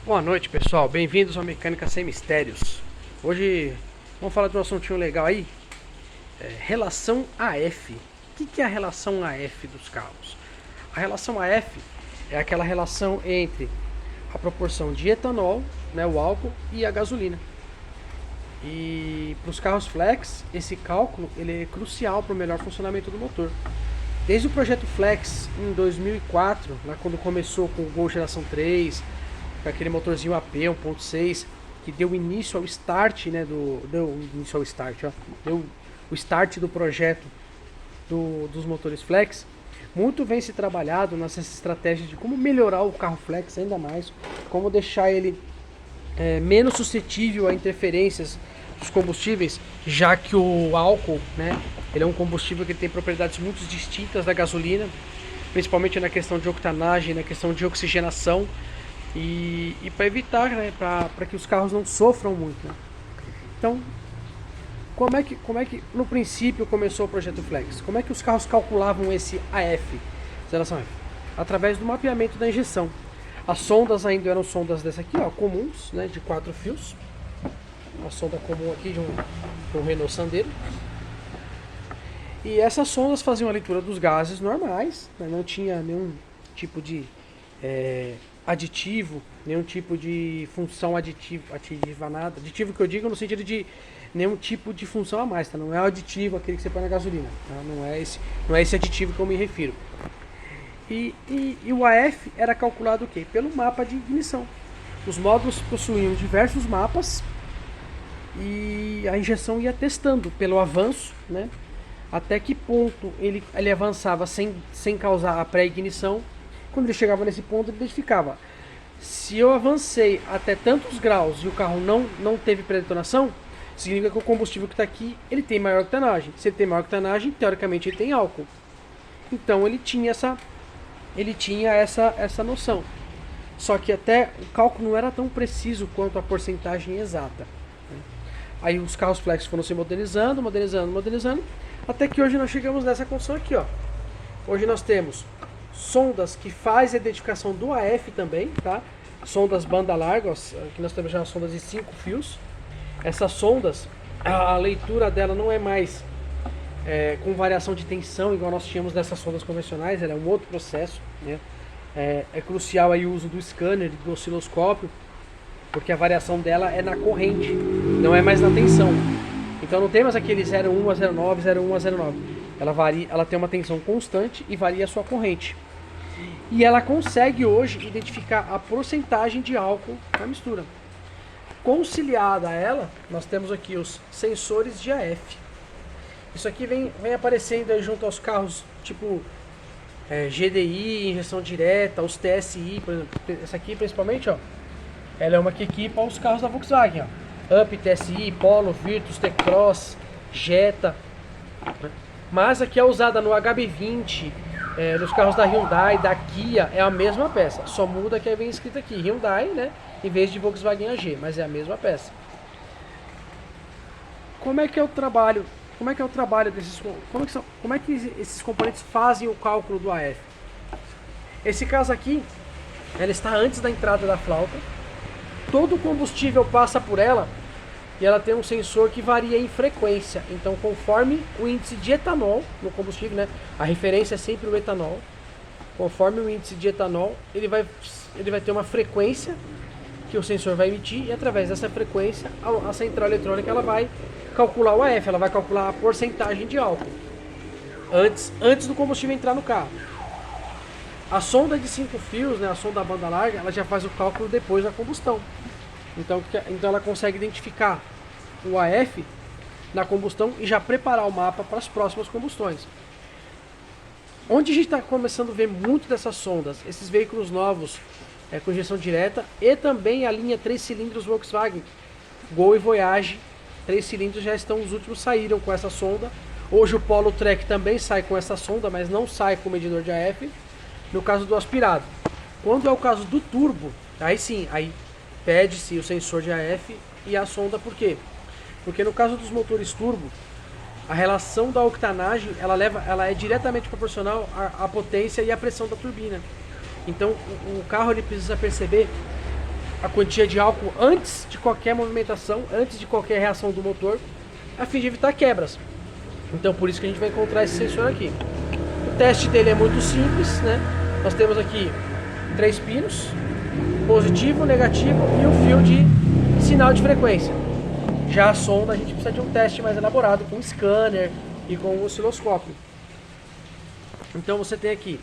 Boa noite, pessoal. Bem-vindos ao Mecânica Sem Mistérios. Hoje vamos falar de um assuntinho legal aí. Relação AF. O que é a relação AF dos carros? A relação AF é aquela relação entre a proporção de etanol, né, o álcool, e a gasolina. E para os carros flex, esse cálculo ele é crucial para o melhor funcionamento do motor. Desde o projeto Flex em 2004, lá quando começou com o Gol Geração 3, com aquele motorzinho AP 1.6 que deu início ao start, né, deu o start do projeto dos motores flex. Muito vem se trabalhado nessa estratégia de como melhorar o carro flex ainda mais, como deixar ele menos suscetível a interferências dos combustíveis, já que o álcool, né, ele é um combustível que tem propriedades muito distintas da gasolina, principalmente na questão de octanagem, na questão de oxigenação. E para evitar, né, para que os carros não sofram muito, né? Então, como é que no princípio começou o projeto Flex? Como é que os carros calculavam esse AF, geração F? Através do mapeamento da injeção. As sondas ainda eram sondas dessa aqui, ó, comuns, né, de 4 fios. Uma sonda comum aqui de um Renault Sandero. E essas sondas faziam a leitura dos gases normais, né, não tinha nenhum tipo de aditivo, nenhum tipo de função aditiva nada. Aditivo que eu digo no sentido de nenhum tipo de função a mais, tá? Não é o aditivo aquele que você põe na gasolina, tá? Não é esse aditivo que eu me refiro. E o AF era calculado o quê? Pelo mapa de ignição. Os módulos possuíam diversos mapas e a injeção ia testando pelo avanço, né? Até que ponto ele avançava sem causar a pré-ignição. Quando ele chegava nesse ponto, ele identificava: se eu avancei até tantos graus e o carro não teve pré-detonação, significa que o combustível que está aqui ele tem maior octanagem. Se ele tem maior octanagem, teoricamente ele tem álcool. Então ele tinha essa noção. Só que até o cálculo não era tão preciso quanto a porcentagem exata. Aí os carros flex foram se modernizando, até que hoje nós chegamos nessa condição aqui, ó. Hoje nós temos sondas que faz a identificação do AF também, tá? Sondas banda larga, aqui nós temos já sondas de 5 fios. Essas sondas, a leitura dela não é mais com variação de tensão, igual nós tínhamos nessas sondas convencionais, ela é um outro processo, né? É crucial aí o uso do scanner, do osciloscópio, porque a variação dela é na corrente, não é mais na tensão. Então não tem mais aquele 0,1 a 0,9, 0,1 a 0,9. Ela varia, ela tem uma tensão constante e varia a sua corrente. E ela consegue hoje identificar a porcentagem de álcool na mistura. Conciliada a ela, nós temos aqui os sensores de AF. Isso aqui vem aparecendo aí junto aos carros tipo GDI, injeção direta, os TSI, por exemplo. Essa aqui principalmente, ó, ela é uma que equipa os carros da Volkswagen, ó. Up, TSI, Polo, Virtus, T-Cross, Jetta. Mas aqui é usada no HB20, nos carros da Hyundai, da Kia, é a mesma peça. Só muda que vem escrito aqui Hyundai, né, em vez de Volkswagen AG, mas é a mesma peça. Como é que é o trabalho? Como é que esses componentes fazem o cálculo do AF? Esse caso aqui, ela está antes da entrada da flauta. Todo o combustível passa por ela e ela tem um sensor que varia em frequência. Então, conforme o índice de etanol no combustível, né, a referência é sempre o etanol. Conforme o índice de etanol, ele vai ter uma frequência que o sensor vai emitir, e através dessa frequência a central eletrônica ela vai calcular o AF, ela vai calcular a porcentagem de álcool antes do combustível entrar no carro. A sonda de 5 fios, né, a sonda banda larga, ela já faz o cálculo depois da combustão. Então ela consegue identificar o AF na combustão e já preparar o mapa para as próximas combustões. Onde a gente está começando a ver muito dessas sondas, esses veículos novos com injeção direta, e também a linha 3 cilindros Volkswagen, Gol e Voyage, 3 cilindros já estão, os últimos saíram com essa sonda. Hoje o Polo Trek também sai com essa sonda, mas não sai com o medidor de AF. No caso do aspirado. Quando é o caso do turbo, aí sim, aí pede-se o sensor de AF e a sonda. Por quê? Porque no caso dos motores turbo, a relação da octanagem ela é diretamente proporcional à potência e à pressão da turbina. Então o carro ele precisa perceber a quantia de álcool antes de qualquer movimentação, antes de qualquer reação do motor, a fim de evitar quebras. Então por isso que a gente vai encontrar esse sensor aqui. O teste dele é muito simples, né? Nós temos aqui 3 pinos, positivo, negativo e um fio de sinal de frequência. Já a sonda a gente precisa de um teste mais elaborado com scanner e com o osciloscópio. Então você tem aqui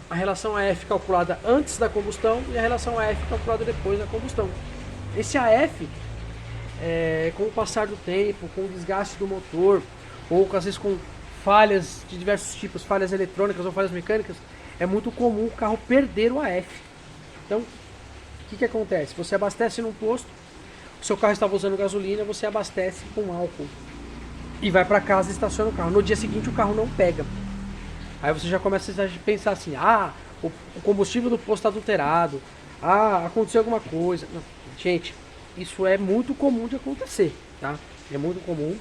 a relação AF calculada antes da combustão e a relação AF calculada depois da combustão. Esse AF, com o passar do tempo, com o desgaste do motor, ou às vezes com falhas de diversos tipos, falhas eletrônicas ou falhas mecânicas, é muito comum o carro perder o AF. Então, o que acontece? Você abastece num posto, o seu carro estava usando gasolina, você abastece com álcool e vai para casa e estaciona o carro. No dia seguinte o carro não pega. Aí você já começa a pensar assim, o combustível do posto está adulterado, aconteceu alguma coisa. Não, gente, isso é muito comum de acontecer, tá? É muito comum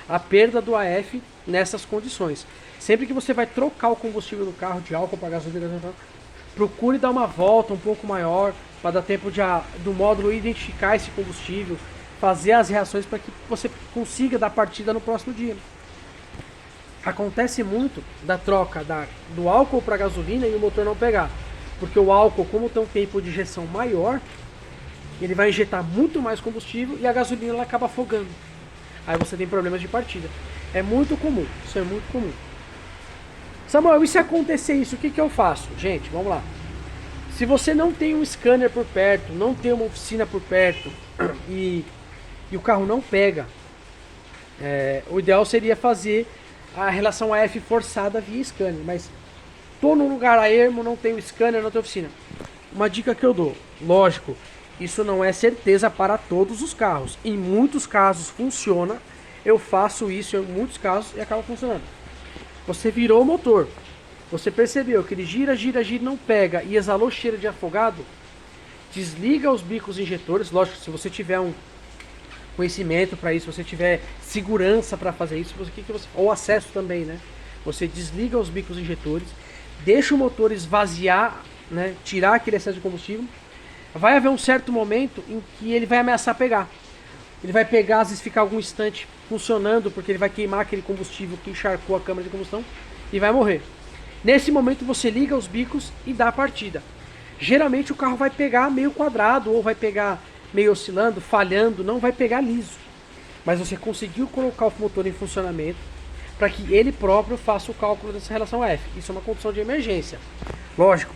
a perda do AF nessas condições. Sempre que você vai trocar o combustível do carro de álcool para gasolina, procure dar uma volta um pouco maior para dar tempo do módulo identificar esse combustível, fazer as reações para que você consiga dar partida no próximo dia. Acontece muito da troca do álcool para gasolina e o motor não pegar, porque o álcool, como tem um tempo de injeção maior, ele vai injetar muito mais combustível e a gasolina ela acaba afogando. Aí você tem problemas de partida. É muito comum, isso é muito comum. Samuel, e se acontecer isso, o que eu faço? Gente, vamos lá. Se você não tem um scanner por perto, não tem uma oficina por perto e o carro não pega, o ideal seria fazer a relação AF forçada via scanner. Mas tô num lugar a ermo, não tenho scanner, não tenho oficina. Uma dica que eu dou, lógico, isso não é certeza para todos os carros. Em muitos casos funciona. Eu faço isso em muitos casos e acaba funcionando. Você virou o motor. Você percebeu que ele gira e não pega e exalou cheiro de afogado. Desliga os bicos injetores. Lógico, se você tiver um conhecimento para isso, se você tiver segurança para fazer isso, ou acesso também, né? Você desliga os bicos injetores, deixa o motor esvaziar, né? Tirar aquele excesso de combustível. Vai haver um certo momento em que ele vai ameaçar pegar. Ele vai pegar, às vezes ficar algum instante funcionando, porque ele vai queimar aquele combustível que encharcou a câmara de combustão e vai morrer. Nesse momento você liga os bicos e dá a partida. Geralmente o carro vai pegar meio quadrado ou vai pegar meio oscilando, falhando, não vai pegar liso. Mas você conseguiu colocar o motor em funcionamento para que ele próprio faça o cálculo dessa relação F. Isso é uma condição de emergência. Lógico,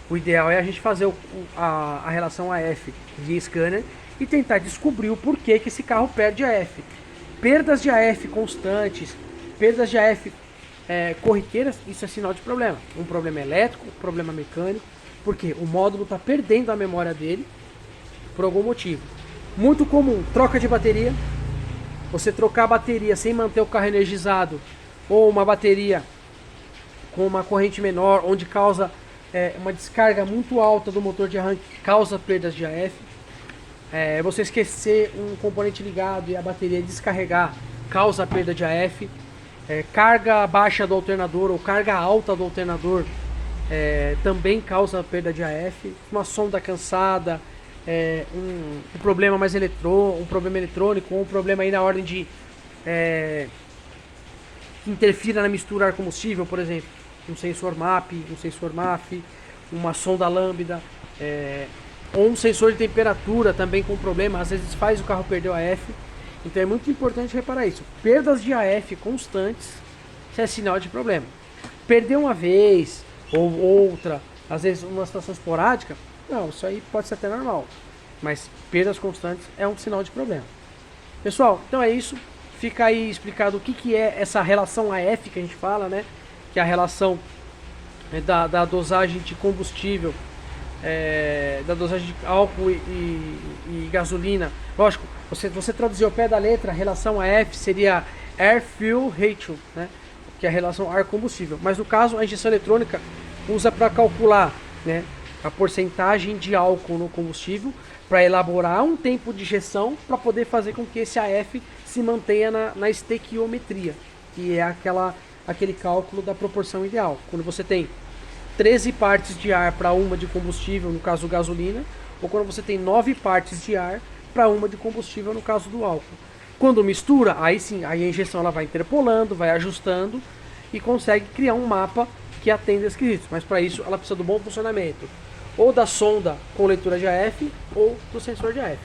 o ideal é a gente fazer a relação AF via scanner e tentar descobrir o porquê que esse carro perde AF. Perdas de AF constantes, perdas de AF corriqueiras, isso é sinal de problema. Um problema elétrico, um problema mecânico, porque o módulo está perdendo a memória dele por algum motivo. Muito comum, troca de bateria. Você trocar a bateria sem manter o carro energizado, ou uma bateria com uma corrente menor, onde causa uma descarga muito alta do motor de arranque, causa perdas de AF. Você esquecer um componente ligado e a bateria descarregar, causa perda de AF. Carga baixa do alternador ou carga alta do alternador também causa perda de AF. Uma sonda cansada, um problema mais um problema eletrônico, ou um problema aí na ordem de que interfira na mistura ar-combustível, por exemplo, um sensor MAP, um sensor MAF, uma sonda lambda, ou um sensor de temperatura também com problema, às vezes faz o carro perder o AF. Então é muito importante reparar isso. Perdas de AF constantes, isso é sinal de problema. Perder uma vez ou outra, às vezes uma situação esporádica, não, isso aí pode ser até normal. Mas perdas constantes é um sinal de problema. Pessoal, então é isso. Fica aí explicado o que é essa relação AF que a gente fala, né? Que é a relação da dosagem de combustível, da dosagem de álcool e gasolina. Lógico, você traduzir ao pé da letra, a relação AF seria Air Fuel Ratio, né? Que é a relação ar-combustível. Mas no caso, a injeção eletrônica usa para calcular, né, a porcentagem de álcool no combustível, para elaborar um tempo de injeção para poder fazer com que esse AF se mantenha na estequiometria, que é aquele cálculo da proporção ideal. Quando você tem 13 partes de ar para uma de combustível, no caso gasolina, ou quando você tem 9 partes de ar para uma de combustível, no caso do álcool. Quando mistura, aí sim, aí a injeção ela vai interpolando, vai ajustando e consegue criar um mapa que atenda esses quesitos. Mas para isso ela precisa do bom funcionamento ou da sonda com leitura de AF ou do sensor de AF.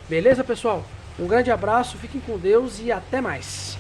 Beleza, pessoal? Um grande abraço, fiquem com Deus e até mais.